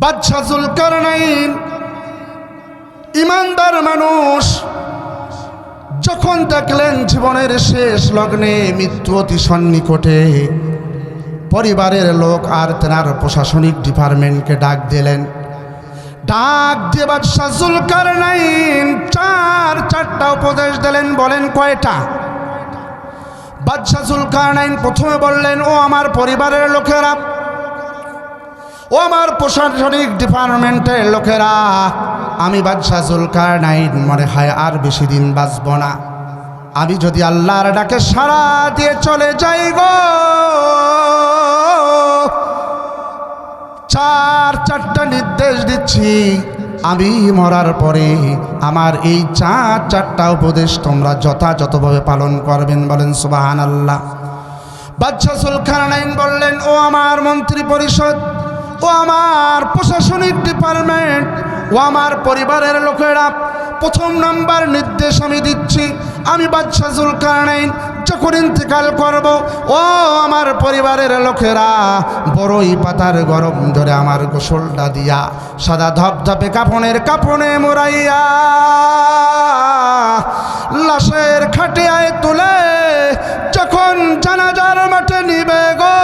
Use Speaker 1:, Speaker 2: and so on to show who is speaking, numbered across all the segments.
Speaker 1: বাদশা জুলকারনাইন ইমানদার মানুষ, যখন দেখলেন জীবনের শেষ লগ্নে মৃত্যু অতি সন্নিকটে, পরিবারের লোক আর তেনার প্রশাসনিক ডিপার্টমেন্টকে ডাক দিলেন। ডাক দিয়ে বাদশা জুলকারনাইন চারটা উপদেশ দিলেন। বলেন কয়টা? বাদশা জুলকারনাইন প্রথমে বললেন, ও আমার পরিবারের লোকেরা, ও আমার প্রশাসনিক ডিপার্টমেন্টের লোকেরা, আমি বাদশা জুলকারনাইন মনে হয় আর বেশি দিন বাঁচব না। আমি যদি আল্লাহর ডাকে সাড়া দিয়ে চলে যাই গো, চারটা নির্দেশ দিচ্ছি, আমি মরার পরে আমার এই চারটা উপদেশ তোমরা যথাযথভাবে পালন করবেন। বলেন সুবহানাল্লাহ। বাদশা জুলকারনাইন বললেন, ও আমার মন্ত্রী পরিষদ, ও আমার প্রশাসনিক ডিপার্টমেন্ট, ও আমার পরিবারের লোকেরা, প্রথম নাম্বার নির্দেশ আমি দিচ্ছি, আমি বাদশা জুলকারনাইন যখন ইন্তেকাল করব, ও আমার পরিবারের লোকেরা বড়ই পাতার গরম ধরে আমার গোসলটা দিয়া সাদা ধপধপে কাপড়ে মোড়াইয়া লাশের খাটিয়ায় তুলে যখন জানাজার মাঠে নিবে গো,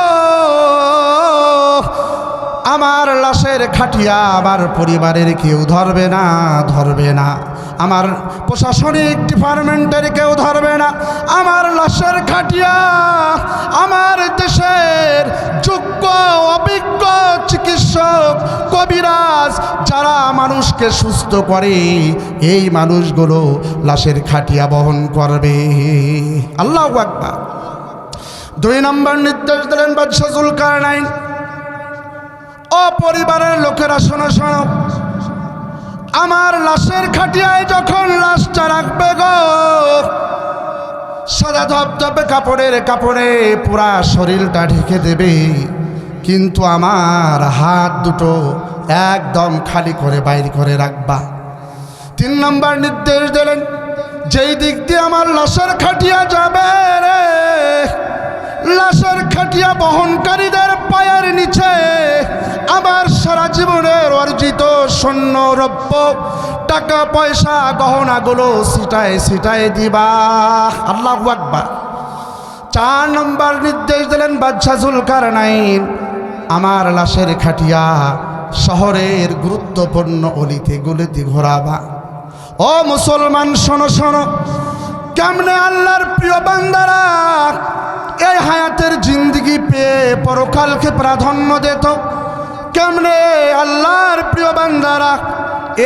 Speaker 1: আমার লাশের খাটিয়া আমার পরিবারের কেউ ধরবে না, আমার প্রশাসনিক ডিপার্টমেন্টের কেউ ধরবে না। আমার লাশের খাটিয়া আমার দেশের যোগ্য অভিজ্ঞ চিকিৎসক কবিরাজ যারা মানুষকে সুস্থ করে, এই মানুষগুলো লাশের খাটিয়া বহন করবে। আল্লাহু আকবার। 2 নম্বর নির্দেশ দিলেন বাদশা জুলকারনাইন, ও পরিবারের লোকেরা শোনো, আমার লাশের খাটিয়ায় যখন লাশটা রাখবে গো, সাদা ধপধপে কাপড়ে পুরা শরীরটা ঢেকে দেবে, কিন্তু আমার হাত দুটো একদম খালি করে বাইর করে রাখবা। 3 নম্বর নির্দেশ দিলেন, যেই দিক দিয়ে আমার লাশের খাটিয়া যাবে রে, লাশের খাটিয়া বহনকারীদের পায়ের নিচে আমার সারা জীবনের অর্জিত স্বর্ণ রৌপ্য টাকা পয়সা গহনাগুলো ছিটায় দিবা। আল্লাহু আকবার। 4 নম্বর নির্দেশ দিলেন বাদশা জুলকারনাইন, আমার লাশের খাটিয়া শহরের গুরুত্বপূর্ণ অলিতে গলিতে ঘোরাবা। ও মুসলমান শোনো, কেমনে আল্লাহর প্রিয় বান্দারা এই হায়াতের জিন্দগি পেয়ে পরকালকে প্রাধান্য দিত, কেমনে আল্লাহর প্রিয় বান্দারা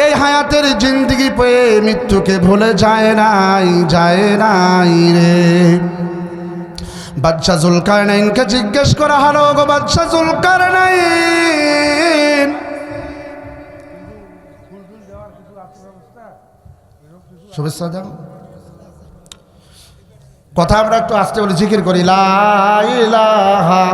Speaker 1: এই হায়াতের জিন্দগি পেয়ে মৃত্যুকে ভুলে যায় নাই রে। বাদশা জুলকারনাইনকে জিজ্ঞেস করা হলো, গো বাদশা জুলকারনাইন, শুভেচ্ছা দাও। কথা আমরা একটু আস্তে বলি, জিকির করি লা ইলাহা,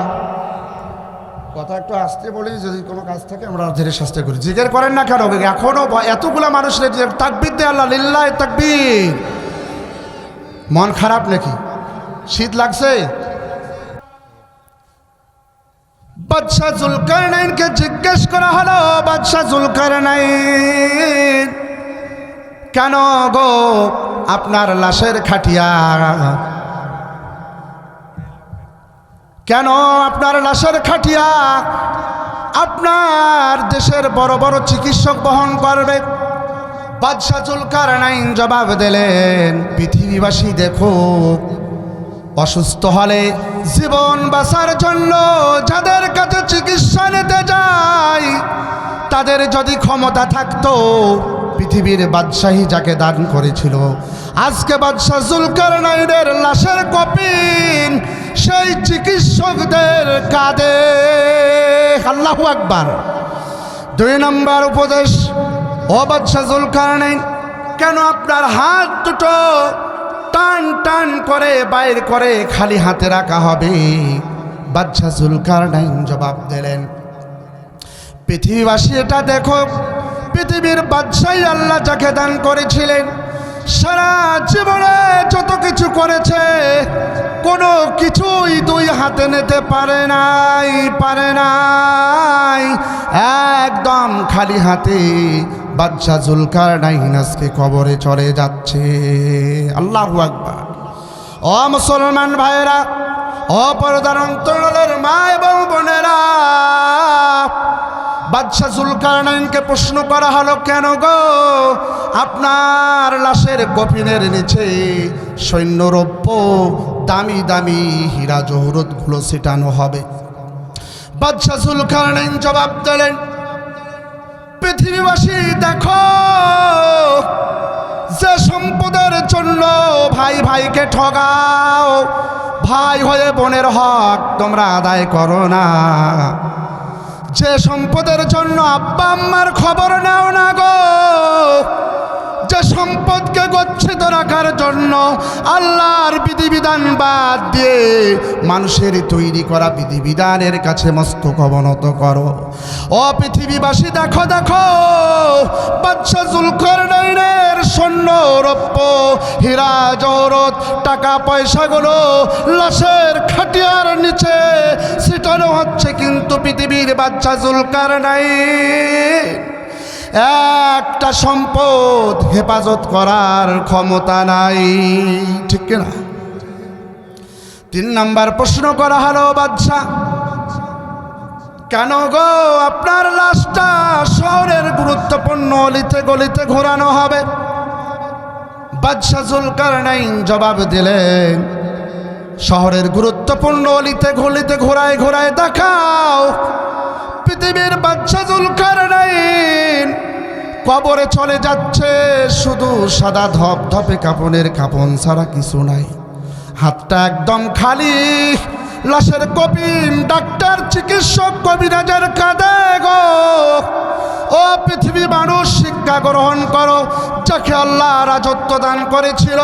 Speaker 1: কথা একটু আস্তে বলি, যদি কোনো কাজ থাকে আমরা ধীরে সাস্তে করি। জিকির করেন না কেন? এখনো এতগুলা মানুষ তাকবীর দে, আল্লাহ লিল্লাহি তাকবীর। মন খারাপ নাকি? শীত লাগছে? বাদশা জুলকারনাইনকে জিজ্ঞেস করা হলো, বাদশা জুলকারনাইন, কেন গো আপনার লাশের খাটিয়া, কেন আপনার লাশের খাটিয়া আপনার দেশের বড় বড় চিকিৎসক বহন করবে? বাদশা জুলকারনাইন জবাব দিলেন, পৃথিবীবাসী দেখো, অসুস্থ হলে জীবন বাঁচার জন্য যাদের কাছে চিকিৎসা নিতে যায়, তাদের যদি ক্ষমতা থাকতো, পৃথিবীর বাদশাহী যাকে দান করেছিল, আজকে বাদশা জুলকারনাইনের লাশের কফিন সেই চিকিৎসকদের কাঁধে। আল্লাহু আকবার। 2 নম্বর উপদেশ, ও বাদশা জুলকারনাইন, কেন আপনার হাত দুটো টান করে বাইর করে খালি হাতে রাখা হবে? বাদশা জুলকারনাইন জবাব দিলেন, পৃথিবীবাসী এটা দেখো, পৃথিবীর বাদশাহী আল্লাহ যাকে দান করেছিলেন, সারা জীবনে যত কিছু করেছে কোনো কিছুই 2 হাতে নিতে পারে নাই। একদম খালি হাতে বাদশা জুলকারনাইন আজকে কবরে চলে যাচ্ছে। আল্লাহু আকবার। ও মুসলমান ভাইরা, ও পর্দার অন্তরালের মা এবং বোনেরা, বাদশা জুলকারনাইনকে প্রশ্ন করা হলো, কেন গো আপনার লাশের কফিনের নিচে সৈন্যরৌপ্য দামি দামি হীরা জহরতগুলো ছিটানো হবে? বাদশা জুলকারনাইন জবাব দিলেন, পৃথিবীবাসী দেখো, যে সম্পদের জন্য ভাই ভাইকে ঠগাও, ভাই হয়ে বোনের হক তোমরা আদায় করো না, যে সম্পদের জন্য আব্বা আম্মার খবর নাও না গো, যে সম্পদকে গচ্ছিত রাখার জন্য আল্লাহর বিধিবিধান বাদ দিয়ে মানুষের তৈরি করা বিধিবিধানের কাছে মস্তক অবনত করো। ও পৃথিবীবাসী দেখো দেখো, বাদশা জুলকারনাইনের স্বর্ণ রৌপ্য হীরা জহরত টাকা পয়সাগুলো লাশের খাটিয়ার নিচে ছিটানো হচ্ছে, কিন্তু পৃথিবীর বাদশা জুলকারনাইন একটা সম্পদ হেফাজত করার ক্ষমতা নাই। ঠিক কিনা? 3 নাম্বার প্রশ্ন করা হলো, বাদশা কেন গো আপনার লাশটা শহরের গুরুত্বপূর্ণ অলিতে গলিতে ঘোরানো হবে? বাদশা জুলকারনাইন জবাব দিলেন, শহরের গুরুত্বপূর্ণ অলিতে গলিতে ঘোরায় ঘোরায় দেখাও পৃথিবীর বাদশা জুলকারনাইন কবরে চলে যাচ্ছে, শুধু সাদা ধপধপে কাপনের কাপন ছাড়া কিছু নাই, হাতটা একদম খালি, লাশের কফিন ডাক্তার চিকিৎসক কবিরাজের কাঁধে গো। ও পৃথিবী মানুষ, শিক্ষা গ্রহণ করো, যাকে আল্লাহ রাজত্ব দান করেছিল,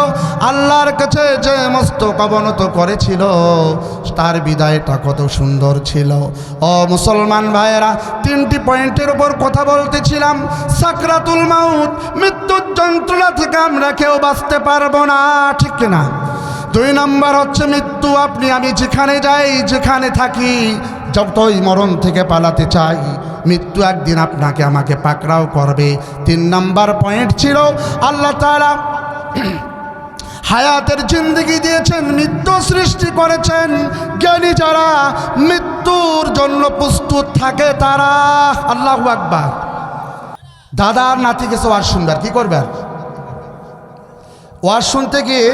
Speaker 1: আল্লাহর কাছে যে মস্তক অবনত করেছিল, তার বিদায়টা কত সুন্দর ছিল। ও মুসলমান ভাইয়েরা, 3টি পয়েন্টের উপর কথা বলতেছিলাম। সাকরাতুল মাউত, মৃত্যুর যন্ত্রণা থেকে আমরা কেউ বাঁচতে পারবো না, ঠিক কিনা? 2 নাম্বার হচ্ছে মৃত্যু, আপনি আমি যেখানে যাই যেখানে থাকি, যতই মরণ থেকে পালাতে চাই, মৃত্যু একদিন আপনাকে আমাকে পাকড়াও করবে। 3 নাম্বার পয়েন্ট ছিল, আল্লাহ তাআলা হায়াতের জিন্দেগি দিয়েছেন, মৃত্যু সৃষ্টি করেছেন। জ্ঞানী যারা মৃত্যুর জন্য প্রস্তুত থাকে তারা। আল্লাহু আকবার। দাদার নাতি গেছে ওয়াজ শুনবার, কি করবে? ওয়াজ শুনতে গিয়ে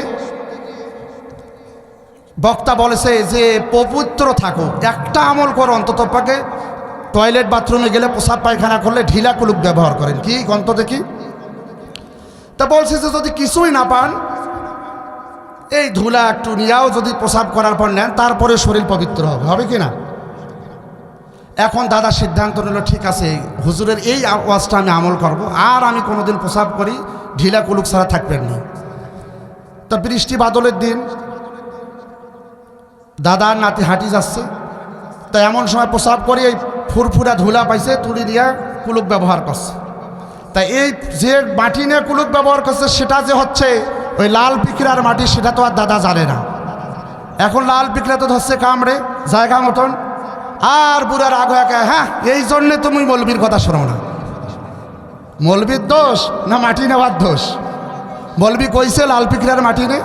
Speaker 1: বক্তা বলেছে যে পবিত্র থাকো, একটা আমল করো, অন্তত পাকে টয়লেট বাথরুমে গেলে প্রসাব পায়খানা করলে ঢিলা কুলুক ব্যবহার করেন। কি গন্ত দেখি? তা বলছে যে যদি কিছুই না পান, এই ধুলা একটু নিয়েও যদি প্রসাব করার পর নেন, তারপরে শরীর পবিত্র হবে, হবে কি না? এখন দাদা সিদ্ধান্ত নিল, ঠিক আছে হুজুরের এই ওয়াজটা আমি আমল করব, আর আমি কোনোদিন প্রসাব করি ঢিলা কুলুক ছাড়া থাকবেন না। তা বৃষ্টি বাদলের দিন, দাদার নাতি হাঁটি যাচ্ছে, তা এমন সময় প্রসাব করে এই ফুরফুরা ধুলা পাইছে, তুলি দিয়া কুলুক ব্যবহার করছে। তা এই যে মাটি নিয়ে কুলুক ব্যবহার করছে, সেটা যে হচ্ছে ওই লাল পিকড়ার মাটি, সেটা তো আর দাদা জানে না। এখন লাল পিকড়া তো ধরছে কামড়ে জায়গা মতন, আর বুড়ার আগ একা, হ্যাঁ এই জন্যে তুমি মৌলবীর কথা শোনো না। মৌলবীর দোষ না মাটি নেওয়ার দোষ? মৌলবী কইছে লাল পিকড়ার মাটি নে,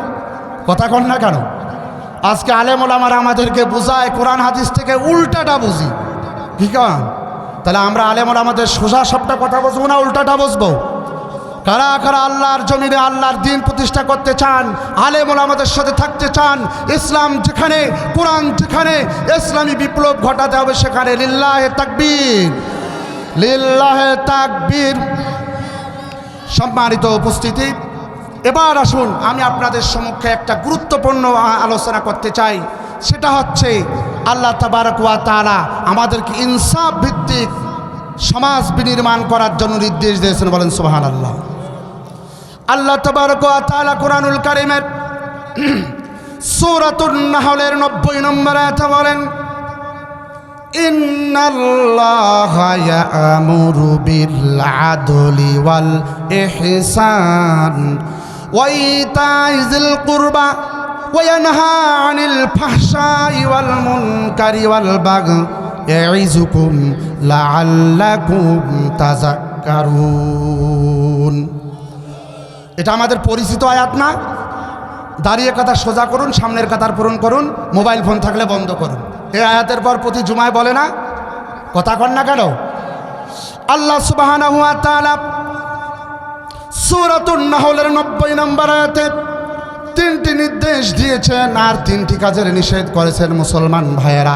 Speaker 1: কথা কন না কেন? আজকে আলেম ওলামারা আমাদেরকে বুঝায়, কোরআন হাদিস থেকে উল্টাটা বুঝি, কি কারণ? তাহলে আমরা আলেম ওলামাদের সোজা সবটা কথা বুঝবো না, উল্টাটা বুঝবো? কারা কারা আল্লাহর জমিনে আল্লাহর দ্বীন প্রতিষ্ঠা করতে চান, আলেম ওলামাদের সাথে থাকতে চান, ইসলাম যেখানে, কোরআন যেখানে, ইসলামী বিপ্লব ঘটাতে হবে সেখানে লিল্লাহে তাকবীর, লিল্লাহে তাকবীর। সম্মানিত উপস্থিতি, এবার আসুন আমি আপনাদের সম্মুখে একটা গুরুত্বপূর্ণ আলোচনা করতে চাই। সেটা হচ্ছে আল্লাহ তাবারক ওয়া তাআলা আমাদেরকে ইনসাফ ভিত্তিক সমাজ বিনির্মাণ করার জন্য নির্দেশ দিয়েছেন। বলেন সুবহানাল্লাহ। আল্লাহ তাবারক ওয়া তাআলা কুরআনুল কারীমের সূরাতুন নাহলের 90 নম্বর আয়াতে বলেন, ইন্নাল্লাহা ইয়া'মুরু বিল আদলি ওয়াল ইহসান ওয়া ইতা'i যিল কুরবা ওয়া ইয়ানহা আনিল ফাহশাই ওয়াল মুনকারি ওয়াল বাগই ইয়াইযুকুম লাআল্লাকুম তাযাক্কারুন। এটা আমাদের পরিচিত আয়াত না? দাঁড়িয়ে কাতার সোজা করুন, সামনের কাতার পূরণ করুন, মোবাইল ফোন থাকলে বন্ধ করুন। এই আয়াতের পর প্রতি জুমায় বলে না? কথা কন না কেন? আল্লাহ সুবহানাহু ওয়া তাআলা সূরাতুন নাহলের ৯০ নম্বর আয়াতে ৩টি নির্দেশ দিয়েছেন আর ৩টি কাজের নিষেধ করেছেন। মুসলমান ভাইয়েরা,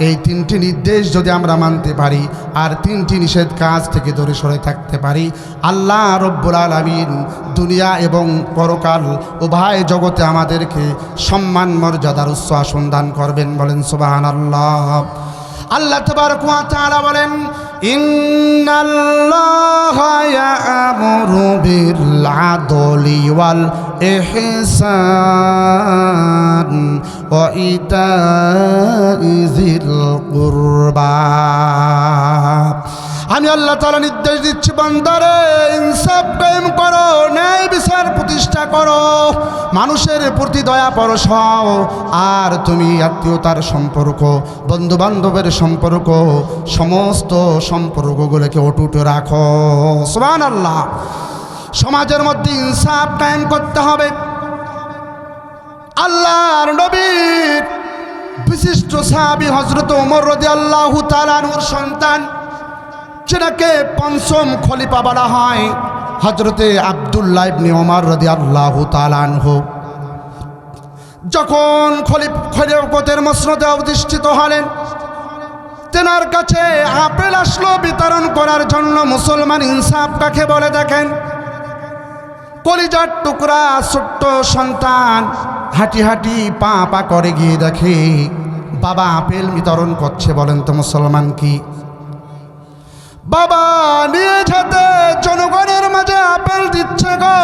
Speaker 1: এই ৩টি নির্দেশ যদি আমরা মানতে পারি আর ৩টি নিষেধ কাজ থেকে দূরে সরে থাকতে পারি, আল্লাহ রব্বুল আলামিন দুনিয়া এবং পরকাল উভয় জগতে আমাদেরকে সম্মান মর্যাদার উচ্চ আসন দান করবেন। বলেন সুবহানাল্লাহ। আল্লাহ তাবারক ওয়া তাআলা বলেন, ইন্নাল্লাহা ইয়া'মুরু বিল আদলি ওয়াল ইহসান ওয়া ইতা'i যিল কুরবা। আমি আল্লাহ তাআলা নির্দেশ দিচ্ছি, বান্দারে ইনসাফ কায়েম করো, ন্যায় বিচার প্রতিষ্ঠা করো, মানুষের প্রতি দয়া পরশ হও, আর তুমি আত্মীয়তার সম্পর্ক, বন্ধু বান্ধবের সম্পর্ক, সমস্ত সম্পর্কগুলোকে অটুট রাখো। সুবহানাল্লাহ। সমাজের মধ্যে ইনসাফ কায়েম করতে হবে। আল্লাহর নবীর বিশিষ্ট সাহাবী হযরত ওমর রাদিয়াল্লাহু তাআলা আনহুর সন্তান, যেটাকে পঞ্চম খলিফা বলা হয়, হযরতে আব্দুল্লাহ ইবনে ওমর রাদিয়াল্লাহু তাআলা আনহু যখন খলিফতের মসনদে অধিষ্ঠিত হলেন, তেনার কাছে আপেল আসলো বিতরণ করার জন্য। মুসলমান ইনসাফ কাকে বলে দেখেন? কলিজার টুকরা ছোট্ট সন্তান হাঁটি হাঁটি পা পা করে গিয়ে দেখে বাবা আপেল বিতরণ করছে। বলেন তো মুসলমান কি? বাবা নিয়ে যেতে জনগণের মাঝে আপেল দিচ্ছে গো।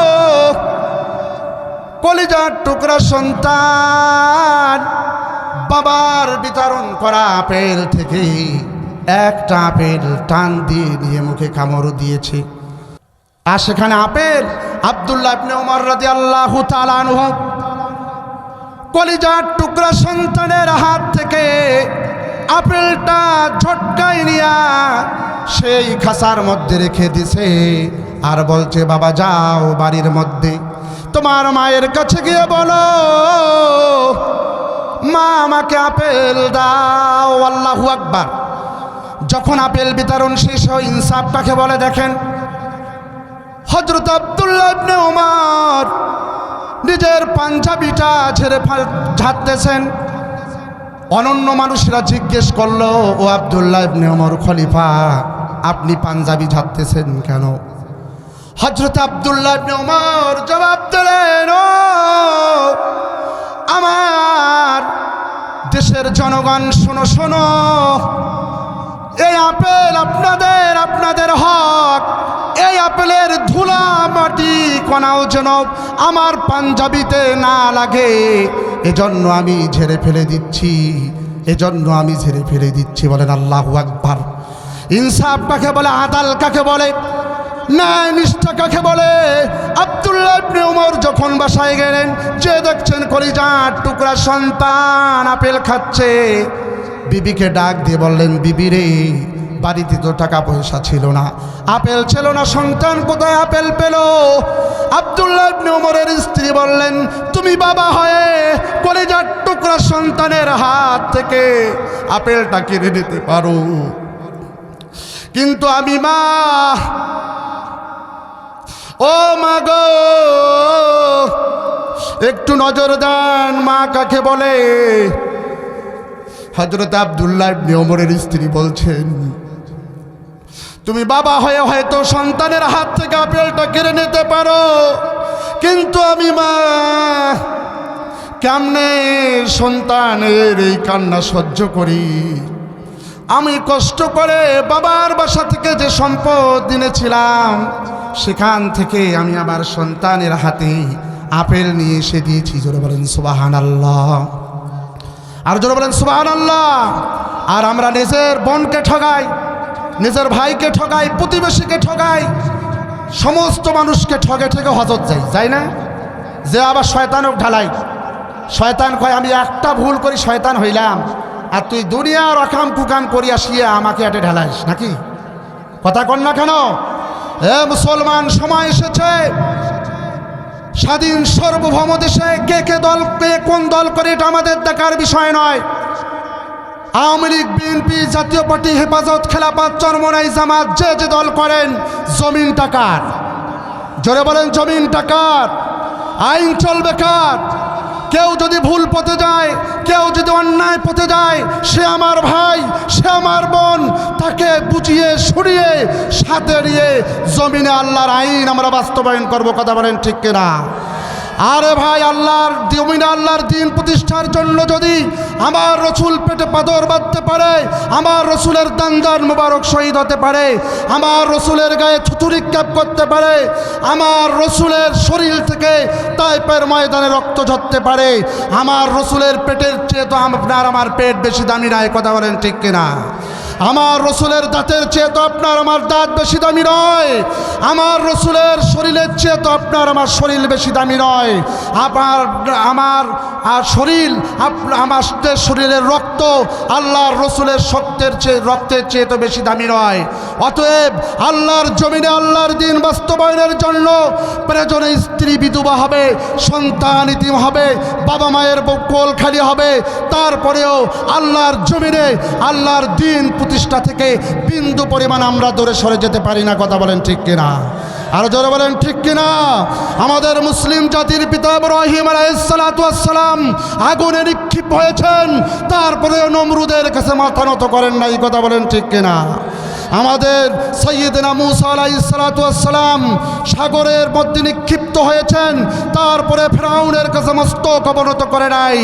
Speaker 1: কলিজার টুকরা সন্তান বাবার বিতরণ করা আপেল থেকে একটা আপেল টান দিয়ে দিয়ে মুখে কামড় দিয়েছে। আর সেখানে আপেল আব্দুল্লাহ ইবনে ওমর রাদিয়াল্লাহু তাআলা আনহু কলিজার টুকরা সন্তানের হাত থেকে আপেলটা ঝটকায় নিয়া সেই খাসার মধ্যে রেখে দিছে আর বলছে, বাবা যাও বাড়ির মধ্যে তোমার মায়ের কাছে গিয়ে বলো, মা আমাকে আপেল দাও। আল্লাহু আকবার। যখন আপেল বিতরণ শেষ হয়, ইনসাফ কাকে বলে দেখেন? হযরত আব্দুল্লাহ ইবনে ওমর নিজের পাঞ্জাবিটা ঝাড়তেছেন। অনন্য মানুষরা জিজ্ঞেস করলো, ও আব্দুল্লাহ ইবনে ওমর খলিফা, আপনি পাঞ্জাবি ঝাড়তেছেন কেন? হযরত আব্দুল্লাহ ইবনে ওমর জবাব দিলেন, ও আমার দেশের জনগণ, শোনো শোনো, এই আপেল আপনাদের, আপনাদের হক। এই আপেলের ধুলা মাটি কণাও যেন আমার পাঞ্জাবিতে না লাগে, এজন্য আমি ঝেড়ে ফেলে দিচ্ছি, এজন্য আমি ঝেড়ে ফেলে দিচ্ছি। বলেন আল্লাহু আকবার। ইনসাফ কাকে বলে? আদাল কাকে বলে? ন্যায় নিষ্ঠা কাকে বলে? আব্দুল্লাহ ইবনে ওমর যখন বাসায় গেলেন, যে দেখছেন কলিজার টুকরা সন্তান আপেল খাচ্ছে, বিবিকে ডাক দিয়ে বললেন, বিবি রে, বাড়িতে তো টাকা পয়সা ছিল না, আপেল ছিল না, সন্তান কোথায় আপেল পেল? আব্দুল্লাহ ইবনে ওমরের স্ত্রী বললেন, তুমি বাবা হয়ে কলিজার টুকরা সন্তানের হাত থেকে আপেলটা কেড়ে নিতে পারো, কিন্তু আমি মা, ও মা গো, একটু নজর দেন, মা কাকে বলে? হযরত আব্দুল্লাহ ইবনে ওমরের স্ত্রী বলছেন, তুমি বাবা হয়ে হয়তো সন্তানের হাত থেকে আপেলটা কেড়ে নিতে পারো, কিন্তু আমি মা কেমনে সন্তানের এই কান্না সহ্য করি? আমি কষ্ট করে বাবার বাসা থেকে যে সম্পদ এনেছিলাম, সেখান থেকে আমি আমার সন্তানের হাতে আপেল নিয়ে এসে দিয়েছি। জোরে বলেন সুবহানাল্লাহ। আর জোরে বলেন সুবহানাল্লাহ। আর আমরা নিজের বোনকে ঠগাই, নিজের ভাইকে ঠগাই, প্রতিবেশীকে ঠগাই, সমস্ত মানুষকে ঠগে ঠগে হজত যাই না? যে আবার শয়তানও ঢালাই। শয়তান কয় আমি একটা ভুল করি শয়তান হইলাম, আর তুই দুনিয়ার অকাম কুকাম করিয়া শিয়ে আমাকে এটে ঢালাইস নাকি? কথা কন না কেন? এ মুসলমান, সময় এসেছে স্বাধীন সার্বভৌম দেশে কে দল, কে কোন দল করে এটা আমাদের দেখার বিষয় নয়। আওয়ামী লীগ, বিএনপি, জাতীয় পার্টি, হেফাজত, খেলাফত, চরমনাই, জামাত, যে দল করেন, জমিনটা কার? জোরে বলেন, জমিনটা কার? আইন চলবে কার? কেউ যদি ভুল পথে যায়, কেউ যদি অন্যায় পথে যায়, সে আমার ভাই, সে আমার বোন, তাকে বুঝিয়ে সরিয়ে সাথে নিয়ে জমিনে আল্লাহর আইন আমরা বাস্তবায়ন করব। কথা বলেন ঠিক কিনা? আরে ভাই, আল্লাহর জমিনে আল্লাহর দিন প্রতিষ্ঠার জন্য যদি আমার রসুল পেটে পাথর বাঁধতে পারে, আমার রসুলের দান্দান মুবারক শহীদ হতে পারে, আমার রসুলের গায়ে থুতুরি ক্যাপ করতে পারে, আমার রসুলের শরীর থেকে তাইফের ময়দানে রক্ত ঝরতে পারে, আমার রসুলের পেটের চেয়ে তো আপনার আমার পেট বেশি দামি নয়। কথা বলেন ঠিক কিনা? আমার রসুলের দাঁতের চেয়ে তো আপনার আমার দাঁত বেশি দামি নয়, আমার রসুলের শরীরের চেয়ে তো আপনার আমার শরীর বেশি দামি নয়, আমার শরীর, আমাদের শরীরের রক্ত আল্লাহর রসুলের রক্তের চেয়ে তো বেশি দামি নয়। অতএব আল্লাহর জমিনে আল্লাহর দিন বাস্তবায়নের জন্য প্রয়োজনে স্ত্রী বিধবা হবে, সন্তান ইতিম হবে, বাবা মায়ের কোল খালি হবে, তারপরেও আল্লাহর জমিনে আল্লাহর দিন প্রতিষ্ঠা থেকে বিন্দু পরিমাণ আমরা দূরে সরে যেতে পারি না। কথা বলেন ঠিক কিনা? আরো জোরে বলেন ঠিক কিনা? আমাদের মুসলিম জাতির পিতা ইব্রাহিম আলাইহিস সালাতু ওয়াস সালাম আগুনে নিক্ষিপ্ত হয়েছেন, তারপরেও নমরুদের কাছে মাথা নত করেন নাই। কথা বলেন ঠিক কিনা? আমাদের সাইয়্যিদনা মূসা আলাইহিস সালাতু ওয়াস সালাম সাগরের মধ্যে নিক্ষিপ্ত হয়েছেন, তারপরে ফিরআউনের কাছে মস্তক অবনত করে নাই।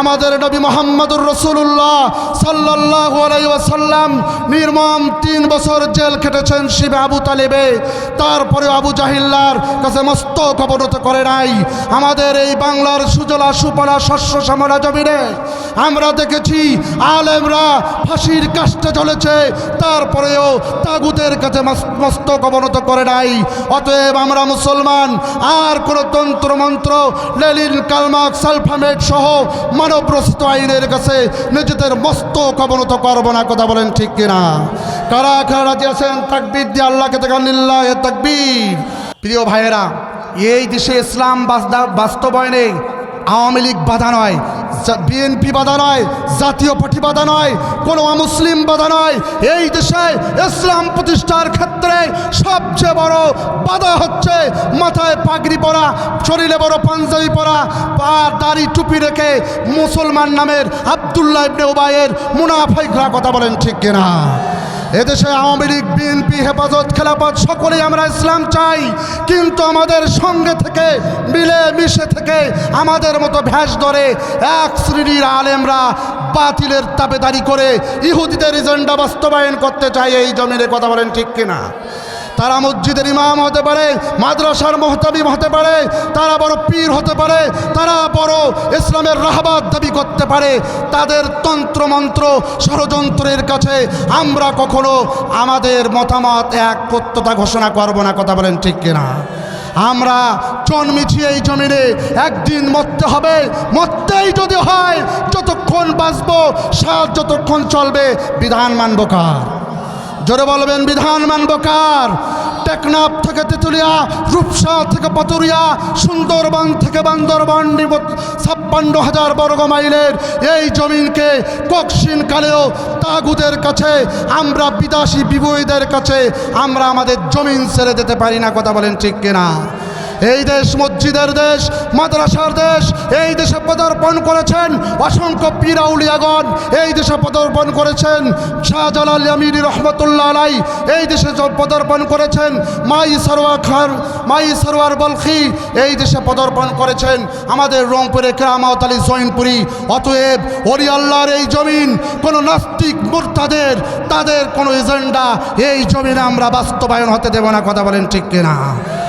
Speaker 1: আমাদের নবী মুহাম্মদুর রাসূলুল্লাহ সাল্লাল্লাহু আলাইহি ওয়াসাল্লাম নির্মম 3 বছর জেল খেটেছেন শিবে আবু তালেবে, তারপরে আবু জাহিল্লার কাছে মস্তক অবনত করে নাই। আমাদের এই বাংলার সুজলা সুফলা শস্য শ্যামলা জমিনে আমরা দেখেছি আলেমরা ফাঁসির কাষ্টে জ্বলেছে, তারপরেও তাগুতের কাছে মস্তক অবনত করে নাই। অতএব আমরা মুসলমান আর কোনো তন্ত্রমন্ত্র, লেলিন, কালমাক, সালফামেট সহ মানব রচিত আইনের কাছে নিজেদের মস্তক অবনত করব না। কথা বলেন ঠিক কিনা? কারা কারা রাজি আছেন তাকবীর দিয়ে আল্লাহকে দেখান, লিল্লাহি তাকবীর। প্রিয় ভাইয়েরা, এই দেশে ইসলাম বাস্তবায়নে আওয়ামী লীগ বাধা নয়, বিএনপি বাধা নয়, জাতীয় পার্টি বাধা নয়, কোনো অমুসলিম বাধা নয়। এই দেশে ইসলাম প্রতিষ্ঠার ক্ষেত্রে সবচেয়ে বড় বাধা হচ্ছে মাথায় পাগড়ি পরা, শরীরে বড় পাঞ্জাবি পরা, পা দাড়ি টুপি রেখে মুসলমান নামের আব্দুল্লাহ ইবনে উবাইয়ের মুনাফিকরা। কথা বলেন ঠিক কিনা? এদেশে আওয়ামী লীগ, বিএনপি, হেফাজত, খেলাফত সকলেই আমরা ইসলাম চাই, কিন্তু আমাদের সঙ্গে থেকে মিলে মিশে থেকে আমাদের মতো ভ্যাস ধরে এক শ্রেণীর আলেমরা বাতিলের তাবেদারি করে ইহুদিদের এজেন্ডা বাস্তবায়ন করতে চায় এই জমিনে। কথা বলেন ঠিক কিনা? তারা মসজিদের ইমাম হতে পারে, মাদ্রাসার মুহতামিম হতে পারে, তারা বড় পীর হতে পারে, তারা বড় ইসলামের রাহবার দাবি করতে পারে। তাদের তন্ত্রমন্ত্র ষড়যন্ত্রের কাছে আমরা কখনো আমাদের মতামত একত্রতা ঘোষণা করব না। কথা বলেন ঠিক কিনা? আমরা জন্মেছি এই জমিনে, একদিন মরতে হবে, মরতেই যদি হয় যতক্ষণ বাঁচবো সাত যতক্ষণ চলবে বিধান মানব কার? জোরে বলবেন, বিধান মানব কার? টেকনাফ থেকে তেতুলিয়া, রূপসা থেকে পাতুরিয়া, সুন্দরবন থেকে বান্দরবান 56,000 বর্গ মাইলের এই জমিনকে ককশিন কালেও তাগুদের কাছে, আমরা বিদেশি বিবয়ীদের কাছে আমরা আমাদের জমিন ছেড়ে যেতে পারি না। কথা বলেন ঠিক কিনা? এই দেশ মসজিদের দেশ, মাদ্রাসার দেশ। এই দেশে পদার্পণ করেছেন অসংখ্য পীর আউলিয়াগণ, এই দেশে পদার্পণ করেছেন শাহজালাল আমিনী রহমতুল্লাহ আলাই, এই দেশে পদার্পণ করেছেন মাই সরওয়ার বলখি, এই দেশে পদার্পণ করেছেন আমাদের রংপুরে কেরামত আলী জৈনপুরি। অতএব ওলি আল্লাহর এই জমিন কোনো নাস্তিক মুরতাদের তাদের কোনো এজেন্ডা এই জমিনে আমরা বাস্তবায়ন হতে দেব না। কথা বলেন ঠিক কিনা?